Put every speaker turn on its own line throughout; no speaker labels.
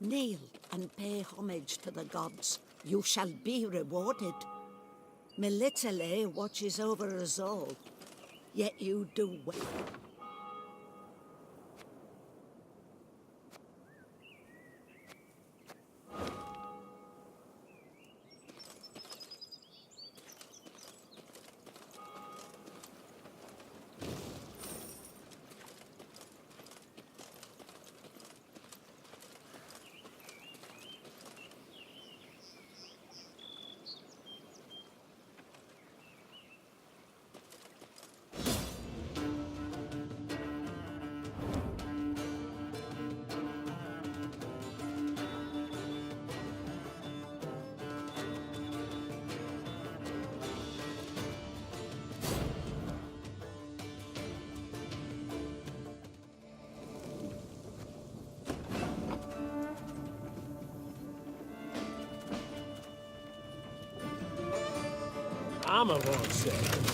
Kneel and pay homage to the gods. You shall be rewarded. Melitele watches over us all, yet you do well.
I'm a one second.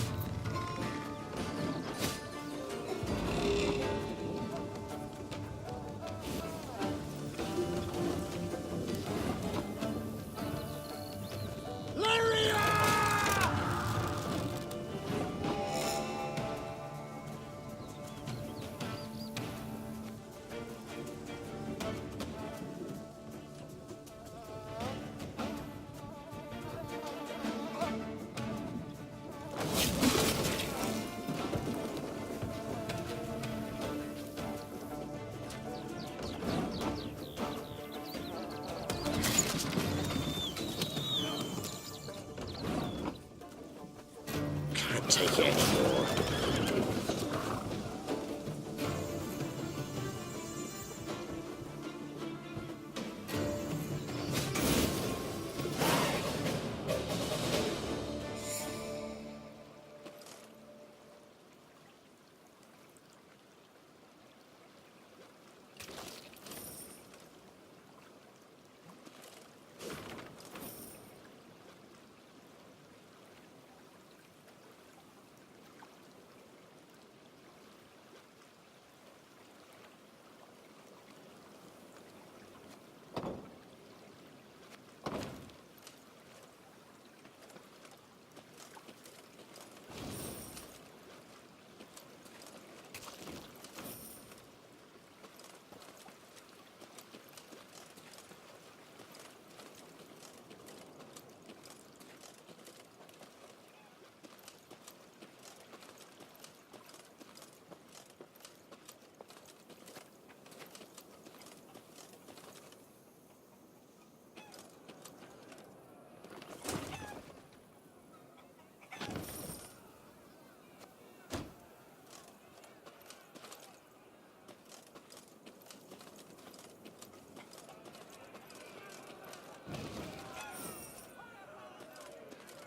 Can't take it anymore.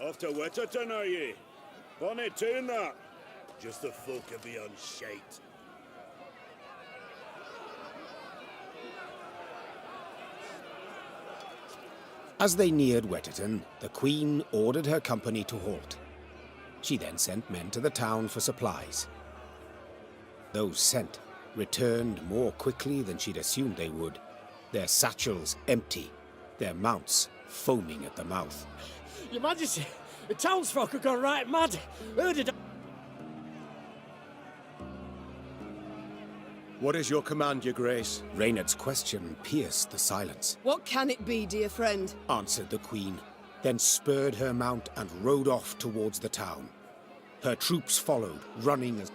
Off to Witterton, are ye? Bonnie tune that. Just the folk of beyond shite.
As they neared Wetterton, the Queen ordered her company to halt. She then sent men to the town for supplies. Those sent returned more quickly than she'd assumed they would, their satchels empty, their mounts foaming at the mouth.
Your Majesty, the townsfolk have gone right mad. Heard it.
What is your command, your grace?
Reynard's question pierced the silence.
What can it be, dear friend?
Answered the Queen, then spurred her mount and rode off towards the town. Her troops followed, running as...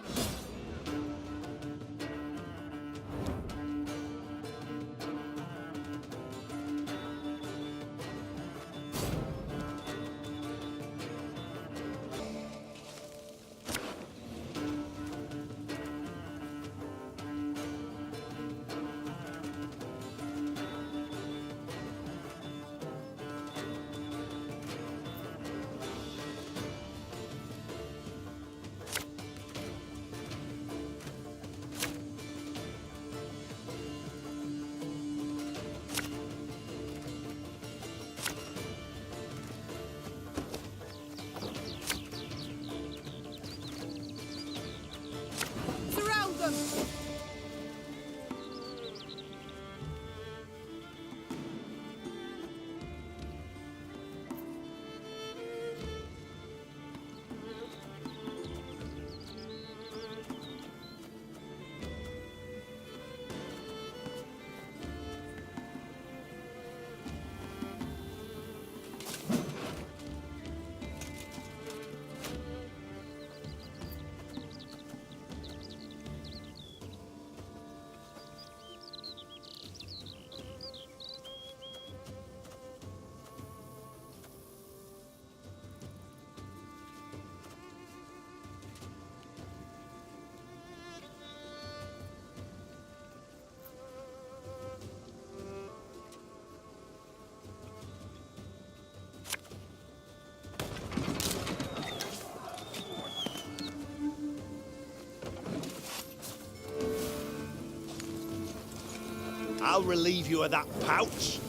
I'll relieve you of that pouch.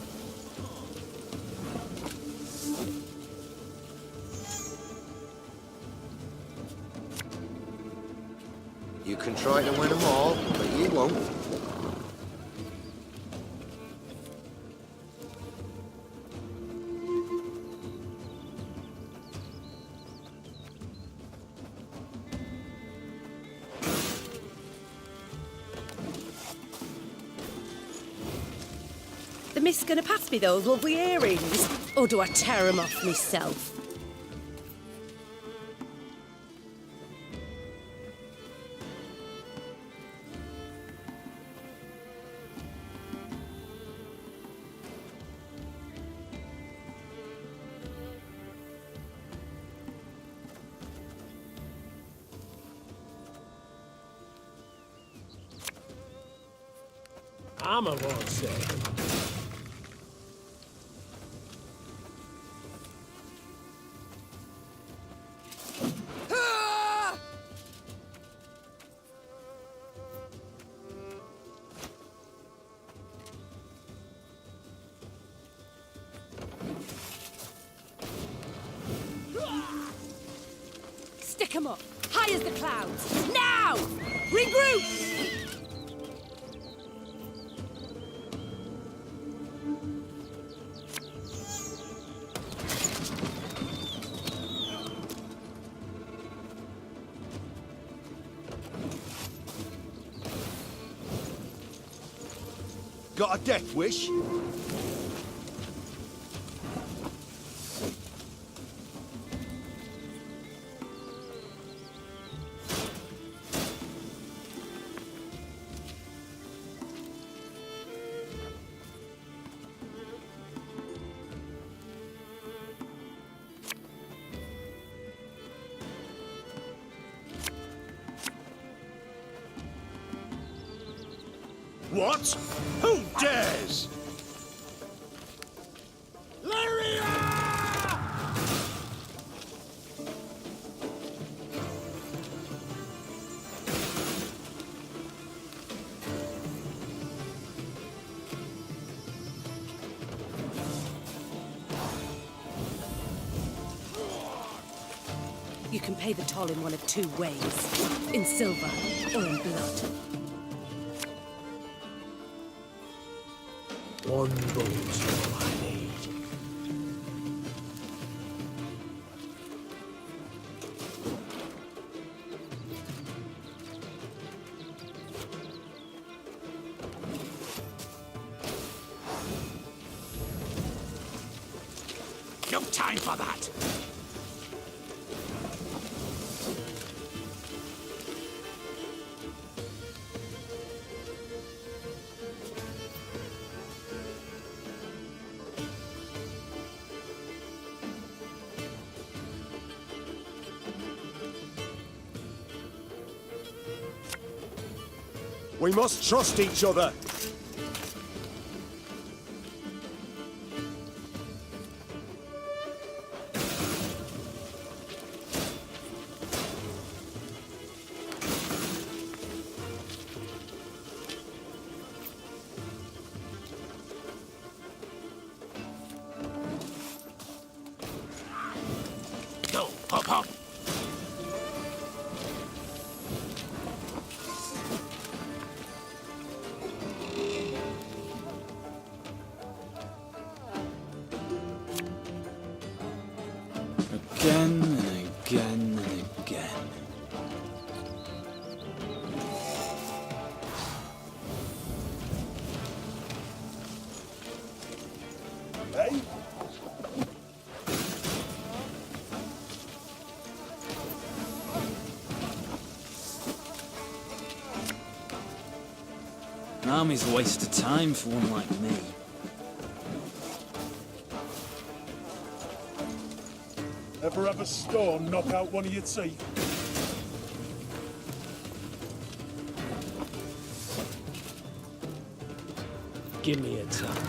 You can try to win them all, but you won't.
The mist's gonna pass me those lovely earrings, or do I tear 'em off myself?
I'm a one say.
Stick 'em up, high as the clouds. Now! Regroup!
Got a death wish? What? Who dares?
You can pay the toll in one of two ways. In silver or in blood.
One boat's all I need.
No time for that!
We must trust each other.
Go, hop, hop!
Again and again and again.
Hey?
An army's a waste of time for one like me.
Ever have a storm knock out one of your teeth?
Give me a time.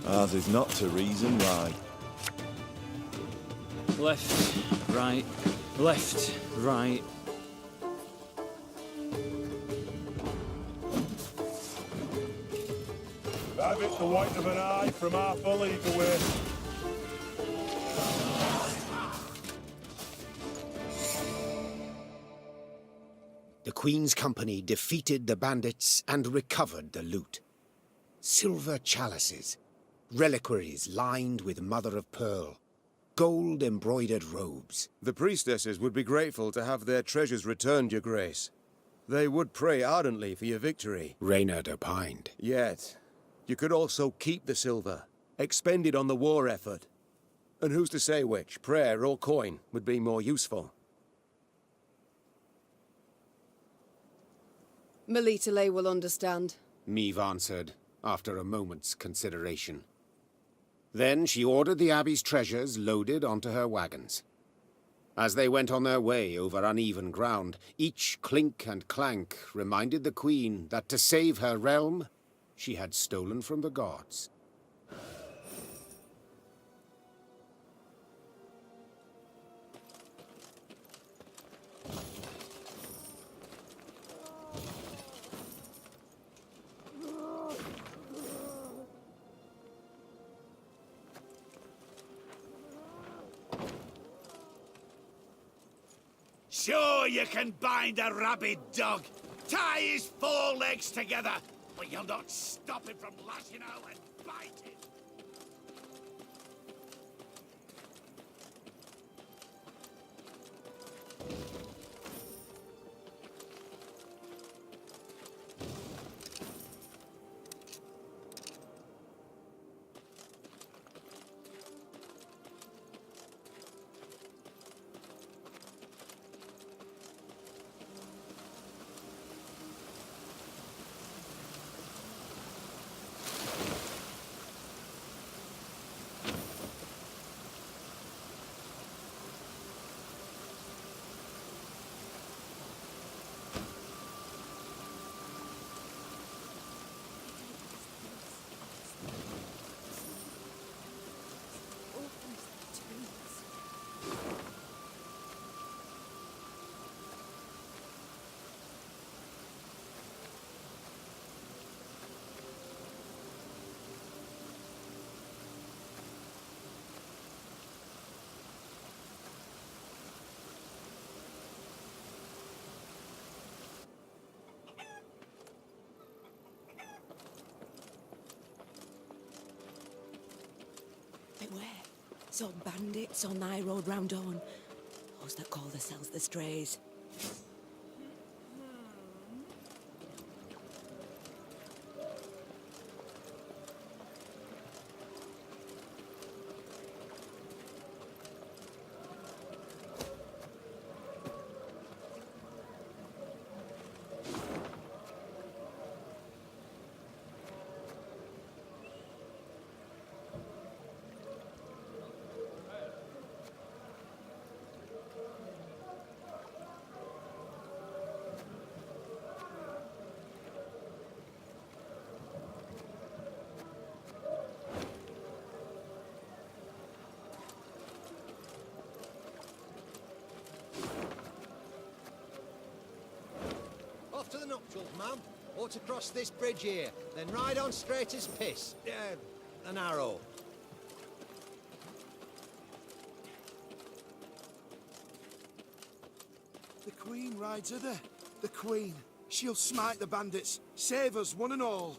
Ours is not to reason why.
Left, right, Left, right.
Have it the white of an eye from half a league away.
The Queen's company defeated the bandits and recovered the loot. Silver chalices, reliquaries lined with mother of pearl, gold-embroidered robes.
The priestesses would be grateful to have their treasures returned, Your Grace. They would pray ardently for your victory.
Reynard opined.
Yet, you could also keep the silver, expend it on the war effort. And who's to say which, prayer or coin, would be more useful?
Melitele will understand.
Meve answered, after a moment's consideration. Then she ordered the Abbey's treasures loaded onto her wagons. As they went on their way over uneven ground, each clink and clank reminded the Queen that to save her realm, she had stolen from the gods.
Sure you can bind a rabid dog, tie his four legs together, but you'll not stop him from lashing out and biting.
Beware. Some bandits on thy road round Dawn. Those that call themselves the Strays.
Off to the nuptials, ma'am. Or to cross this bridge here, then ride on straight as piss. An arrow.
The Queen rides hither. The Queen. She'll smite the bandits. Save us, one and all.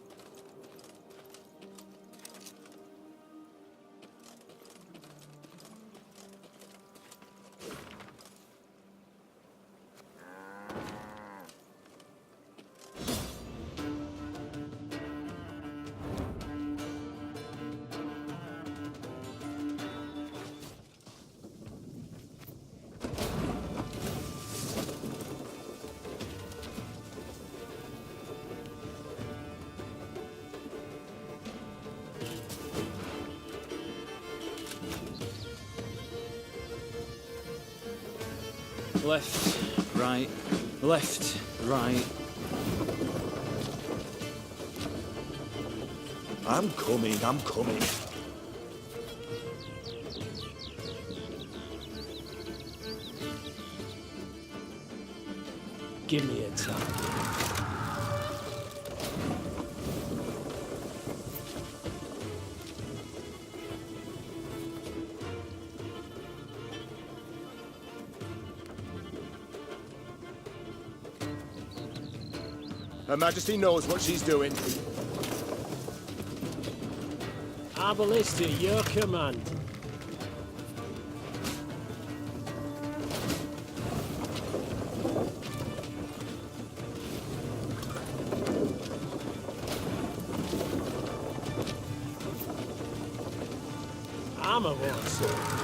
Left, right, left, right.
I'm coming, I'm coming.
give me a time.
Her Majesty knows what she's doing.
Abelis to your command. I'm a war sword.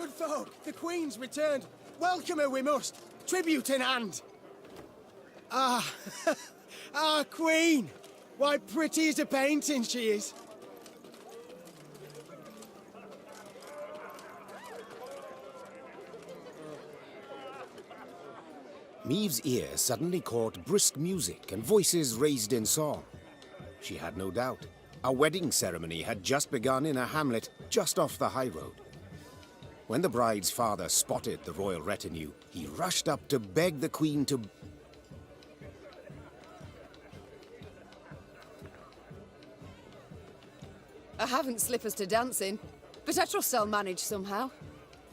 Good folk, the Queen's returned. Welcome her we must. Tribute in hand. Ah, our Queen. Why, pretty as a painting she is.
Meve's ear suddenly caught brisk music and voices raised in song. She had no doubt. A wedding ceremony had just begun in a hamlet just off the high road. When the bride's father spotted the royal retinue, he rushed up to beg the Queen to...
I haven't slippers to dance in, but I trust I'll manage somehow.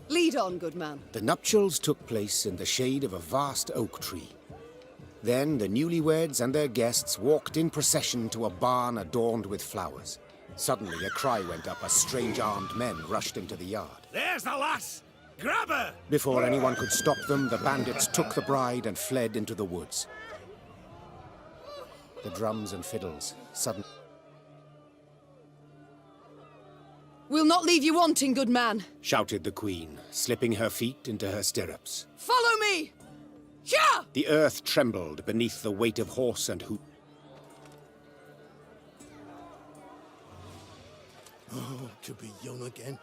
Lead on, good man.
The nuptials took place in the shade of a vast oak tree. Then the newlyweds and their guests walked in procession to a barn adorned with flowers. Suddenly a cry went up as strange armed men rushed into the yard.
There's the lass! Grab her!
Before anyone could stop them, the bandits took the bride and fled into the woods. The drums and fiddles suddenly...
We'll not leave you wanting, good man.
shouted the Queen, slipping her feet into her stirrups.
Follow me! Yeah!
The earth trembled beneath the weight of horse and hoof.
Oh, to be young again.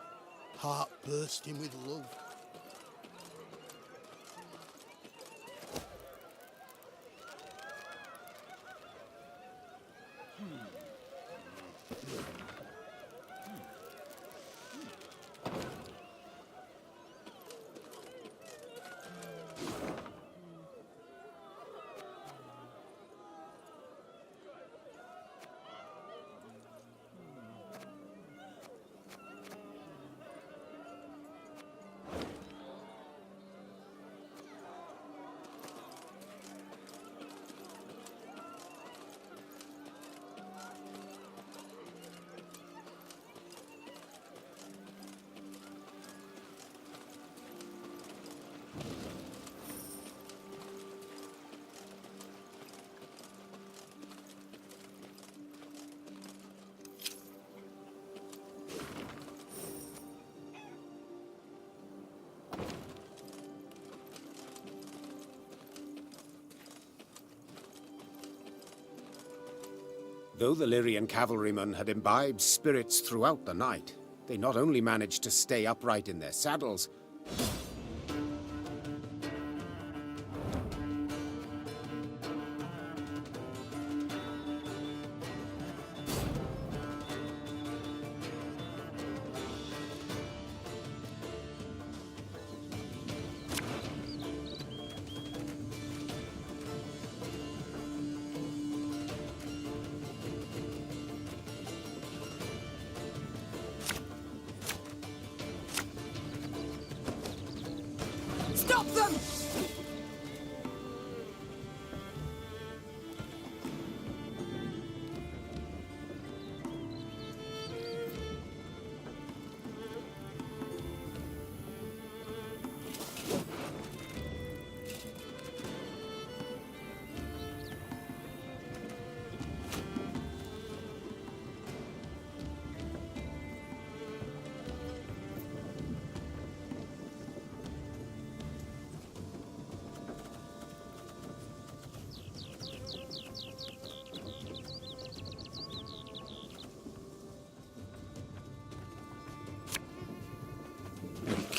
Heart bursting with love.
Though the Lyrian cavalrymen had imbibed spirits throughout the night, they not only managed to stay upright in their saddles,
Stop them!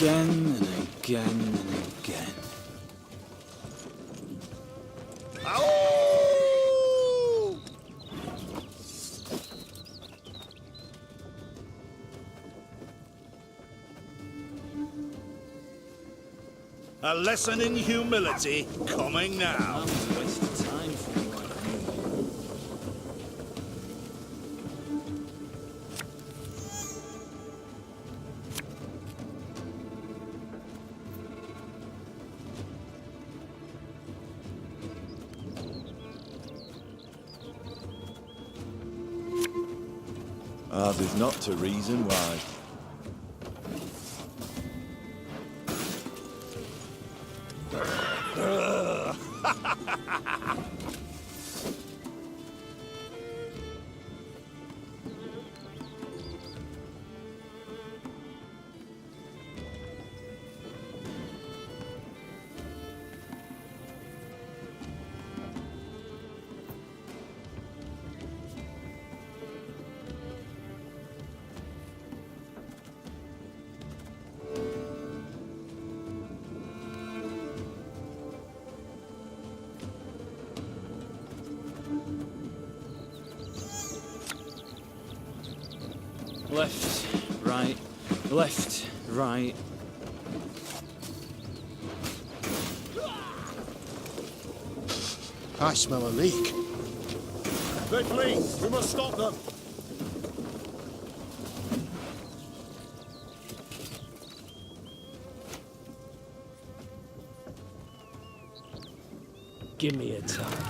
again and again and again.
Ow! A lesson in humility coming now.
That was a waste of time for me like you.
Ours is not to reason why.
Left, right, left, right.
I smell a leak.
They flee! We must stop them!
Give me a target.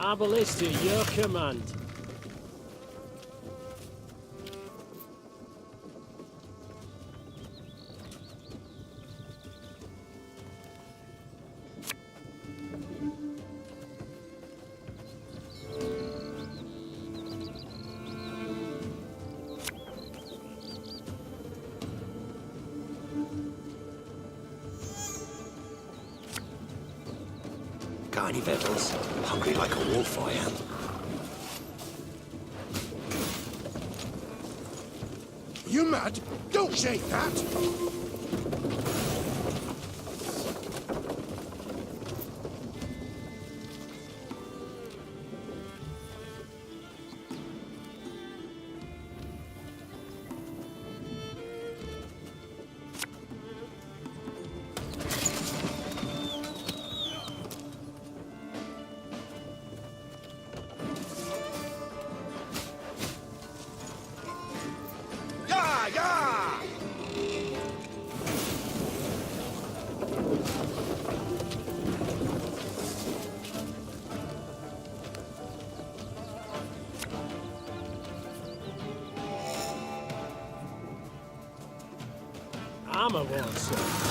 Our ballista, your command.
Got any victuals? Hungry like a wolf I am.
You mad? Don't shake that!
Armor won't serve.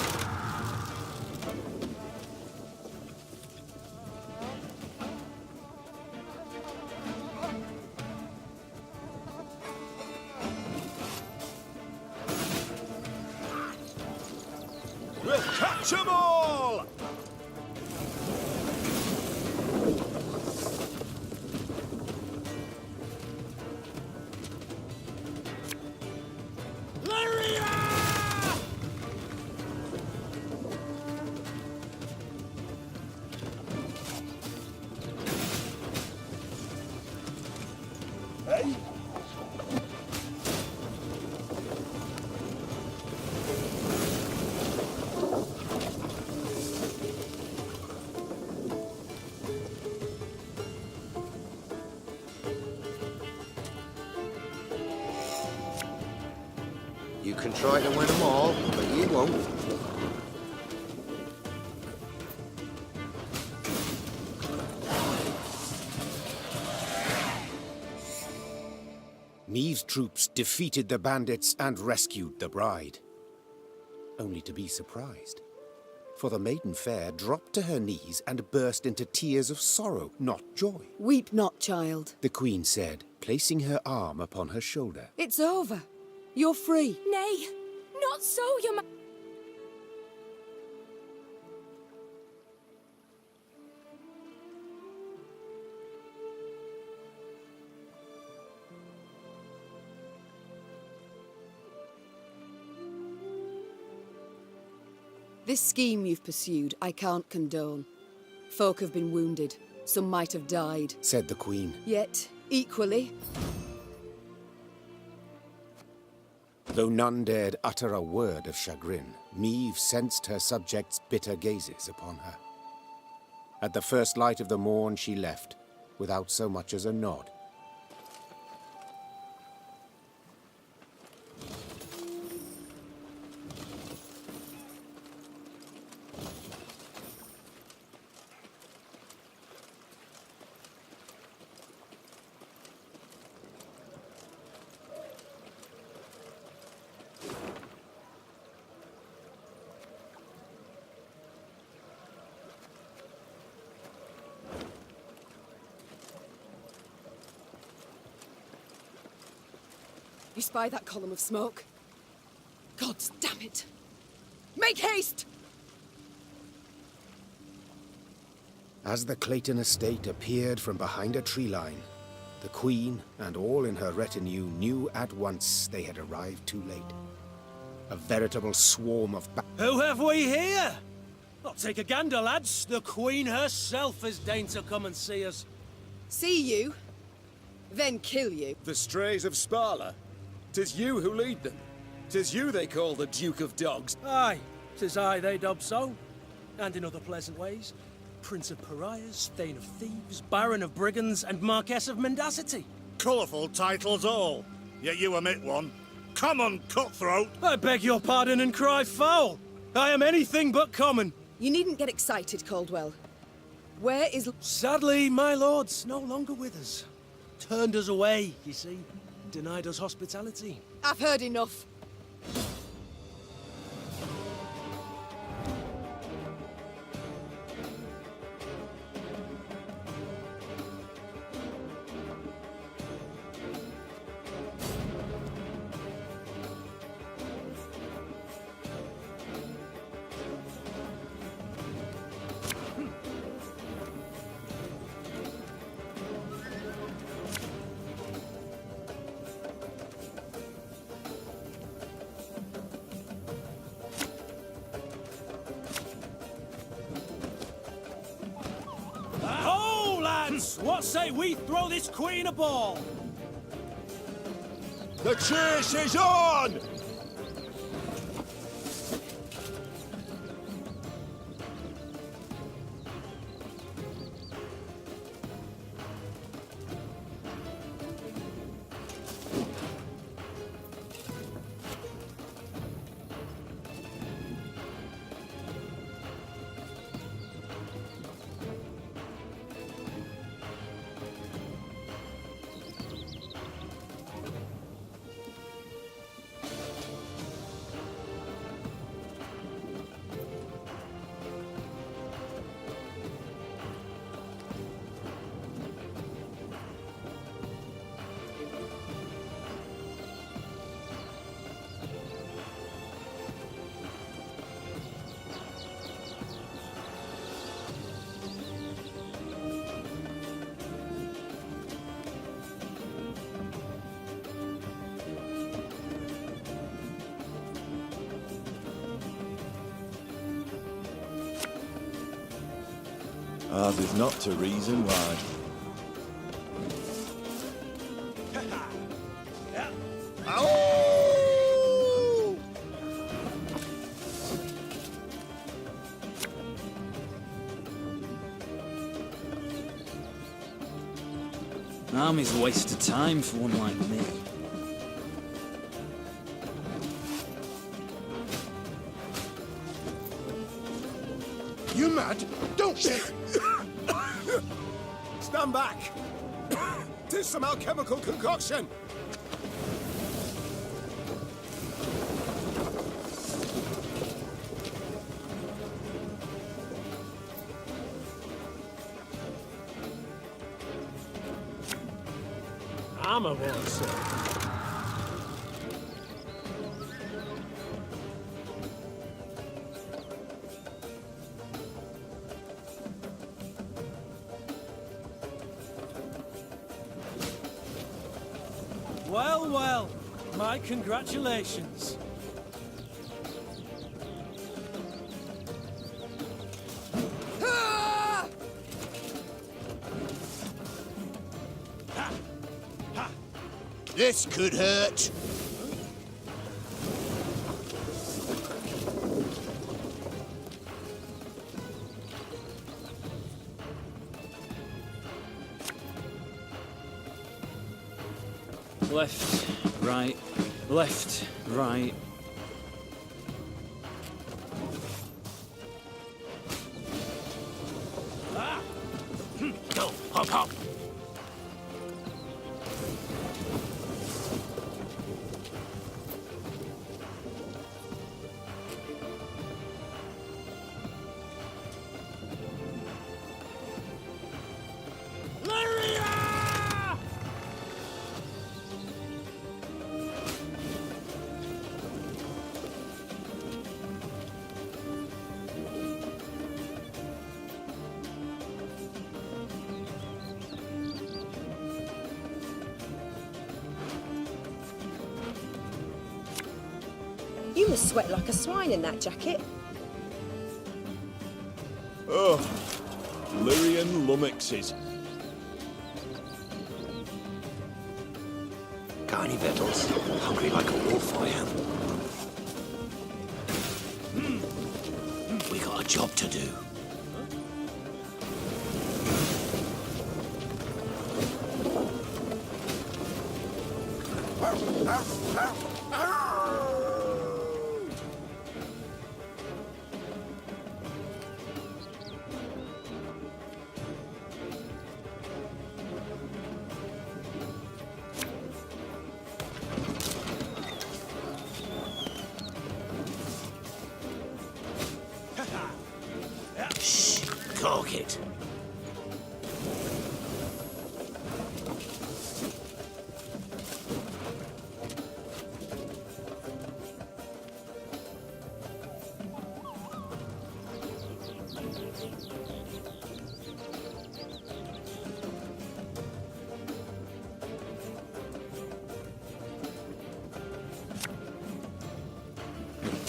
We'll catch 'em all!
You can try to win them all, but you won't.
Meve's troops defeated the bandits and rescued the bride. Only to be surprised. For the maiden fair dropped to her knees and burst into tears of sorrow, not joy.
Weep not, child.
The queen said, placing her arm upon her shoulder.
It's over. You're free.
Nay, not so, your ma—
This scheme you've pursued, I can't condone. Folk have been wounded. Some might have died.
Said the Queen.
Yet, equally,
Though none dared utter a word of chagrin, Meve sensed her subjects' bitter gazes upon her. At the first light of the morn she left, without so much as a nod.
you spy that column of smoke? Gods damn it! Make haste!
As the Clayton estate appeared from behind a tree line, the Queen and all in her retinue knew at once they had arrived too late. A veritable swarm of
Who have we here? I'll take a gander, lads. The Queen herself has deigned to come and see us.
See you, then kill you.
The strays of Sparla? 'Tis you who lead them. 'Tis you they call the Duke of Dogs.
Aye, 'tis I they dub so. And in other pleasant ways. Prince of Pariahs, Thane of Thieves, Baron of Brigands, and Marquess of Mendacity.
Colourful titles all, yet you omit one. Common cutthroat!
I beg your pardon and cry foul! I am anything but common.
You needn't get excited, Caldwell. Where is...
Sadly, my lord's no longer with us. Turned us away, you see. Denied us hospitality.
I've heard enough.
What say we throw this Queen a ball?
The chase is on! Ours is not to reason why.
Army's a waste of time for one like me.
You mad? Don't shit! Stand back! 'Tis some alchemical concoction!
I'm a one, sir. Well, well, my congratulations.
This could hurt.
Left, right, left, right.
Go, hop, hop.
You must sweat like a swine in that jacket.
Oh, Lyrian lummoxes.
Got any victuals? Hungry like a wolf, I am. We got a job to do.
Shh, cork it.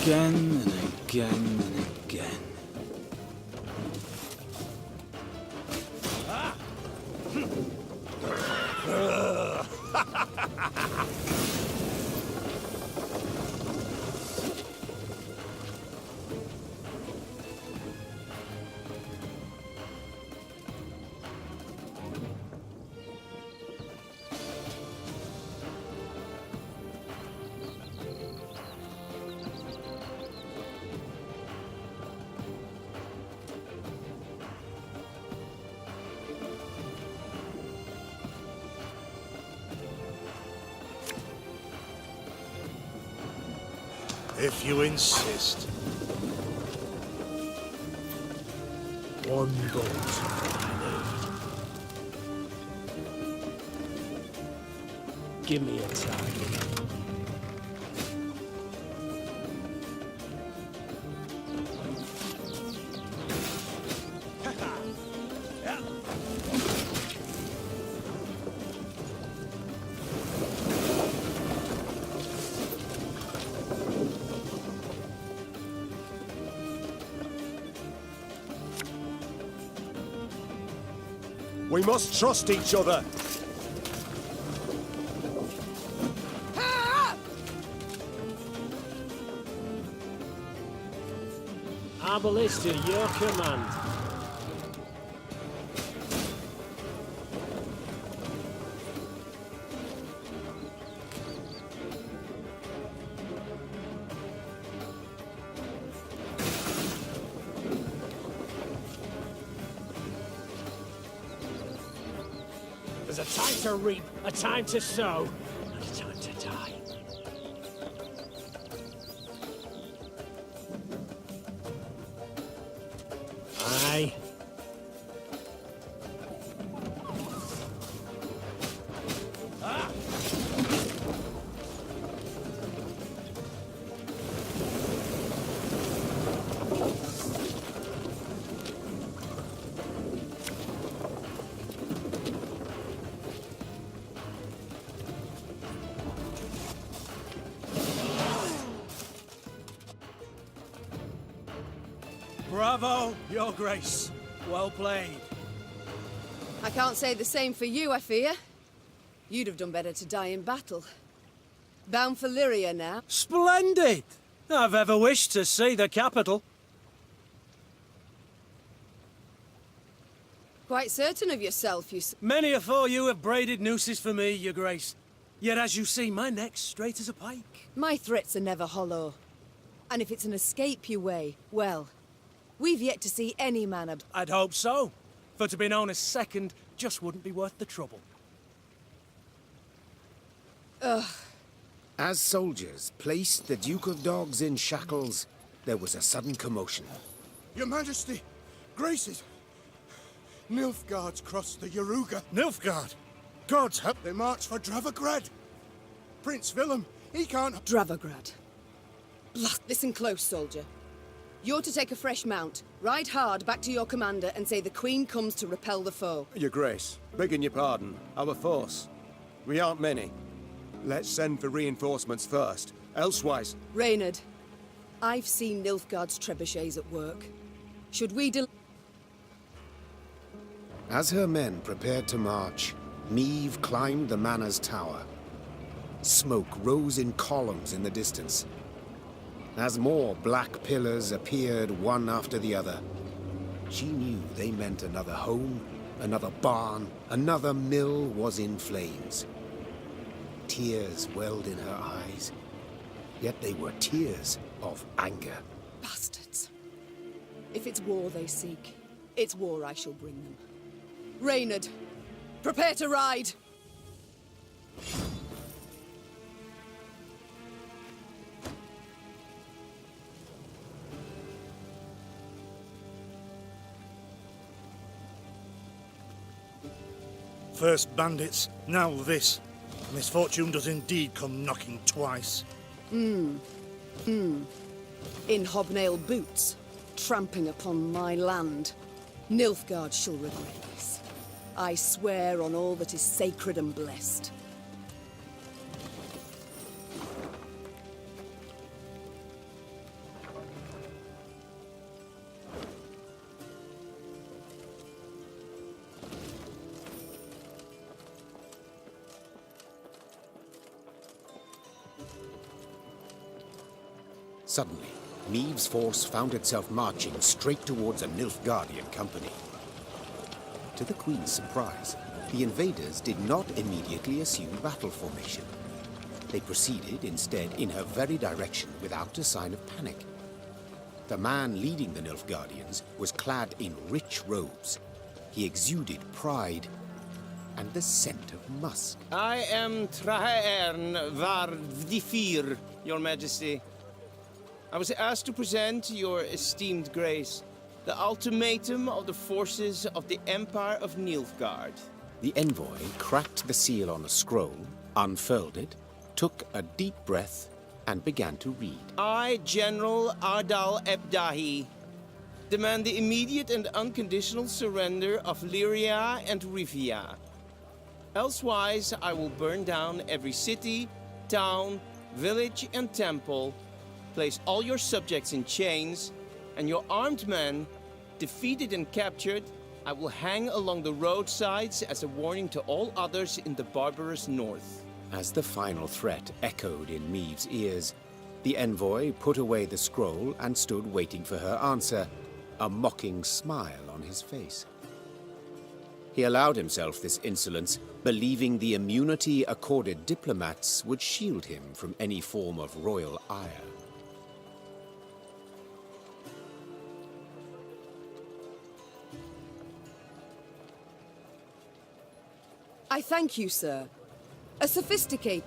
Again and again and again.
If you insist. One bolt,
Give me a time.
We must trust each other.
Our ballista, your command. There's a time to reap, a time to sow, and a time to die. Aye. Bravo, Your Grace. Well played.
I can't say the same for you, I fear.
You'd have done better to die in battle. Bound for Lyria now.
Splendid! I've ever wished to see the capital.
Quite certain of yourself, you...
Many afore you have braided nooses for me, your grace. Yet as you see, my neck's straight as a pike.
My threats are never hollow. And if it's an escape you weigh, well, we've yet to see any man
I'd hope so. For to be known as second just wouldn't be worth the trouble.
Ugh.
As soldiers placed the Duke of Dogs in shackles, there was a sudden commotion.
Your Majesty, graces. Nilfgaard's crossed the Yaruga.
Nilfgaard? God's help.
They march for Dravograd. Prince Willem, he can't...
Dravograd. Listen close, soldier. You're to take a fresh mount, ride hard back to your commander and say the Queen comes to repel the foe.
Your Grace, begging your pardon, our force. We aren't many. Let's send for reinforcements first, elsewise...
Reynard, I've seen Nilfgaard's trebuchets at work. Should we
As her men prepared to march, Meve climbed the manor's tower. Smoke rose in columns in the distance. As more black pillars appeared one after the other, she knew they meant another home, another barn, another mill was in flames. Tears welled in her eyes, yet they were tears of anger.
Bastards. If it's war they seek, it's war I shall bring them. Reynard, prepare to ride!
First bandits, now this. Misfortune does indeed come knocking twice.
In hobnail boots, tramping upon my land. Nilfgaard shall regret this. I swear on all that is sacred and blessed.
Suddenly, Meve's force found itself marching straight towards a Nilfgaardian company. To the Queen's surprise, the invaders did not immediately assume battle formation. They proceeded instead in her very direction without a sign of panic. The man leading the Nilfgaardians was clad in rich robes. He exuded pride and the scent of musk.
I am Trahaern var Vdifir, Your Majesty. I was asked to present your esteemed grace the ultimatum of the forces of the Empire of Nilfgaard.
The envoy cracked the seal on a scroll, unfurled it, took a deep breath, and began to read.
I, General Ardal Ebdahi, demand the immediate and unconditional surrender of Lyria and Rivia. Elsewise, I will burn down every city, town, village, and temple, place all your subjects in chains, and your armed men, defeated and captured, I will hang along the roadsides as a warning to all others in the barbarous north.
As the final threat echoed in Meve's ears, the envoy put away the scroll and stood waiting for her answer, a mocking smile on his face. He allowed himself this insolence, believing the immunity accorded diplomats would shield him from any form of royal ire.
I thank you, sir. A sophisticated...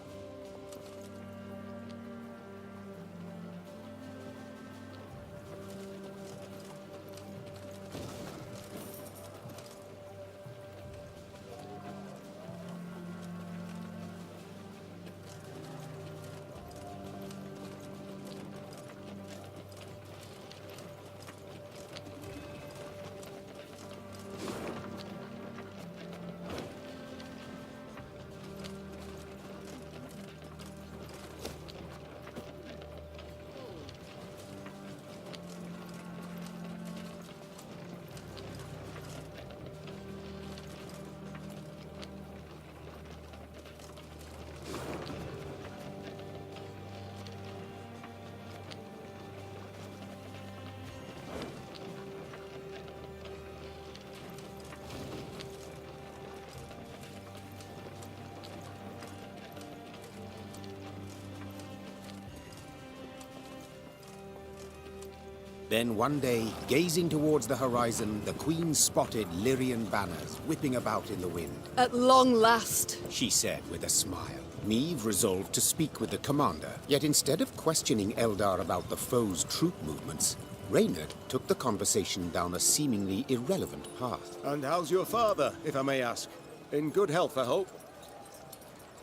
Then one day, gazing towards the horizon, the Queen spotted Lyrian banners whipping about in the wind.
At long last,
She said with a smile. Meve resolved to speak with the commander, yet instead of questioning Eldar about the foe's troop movements, Reynard took the conversation down a seemingly irrelevant path.
And how's your father, if I may ask? In good health, I hope?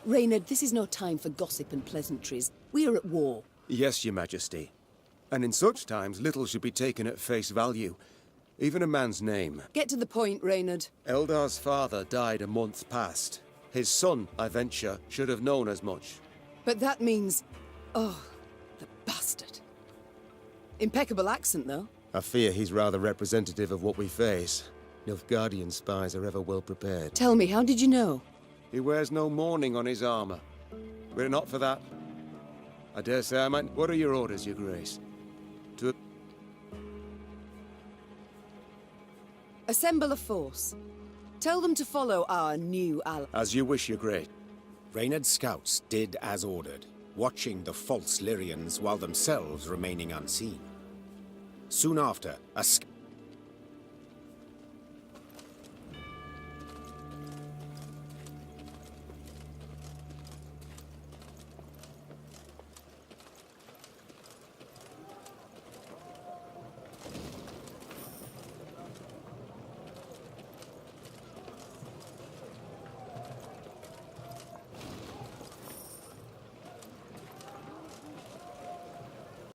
Reynard, this is no time for gossip and pleasantries. We are at war.
Yes, Your Majesty. And in such times, little should be taken at face value. Even a man's name.
Get to the point, Reynard.
Eldar's father died a month past. His son, I venture, should have known as much.
But that means... Oh, the bastard. Impeccable accent, though.
I fear he's rather representative of what we face. Nilfgaardian spies are ever well prepared.
Tell me, how did you know?
He wears no mourning on his armor. Were it not for that, I dare say I might... What are your orders, Your Grace? To...
Assemble a force. Tell them to follow our new ally.
As you wish, Your Grace.
Reynard's scouts did as ordered, watching the false Lyrians while themselves remaining unseen. Soon after, a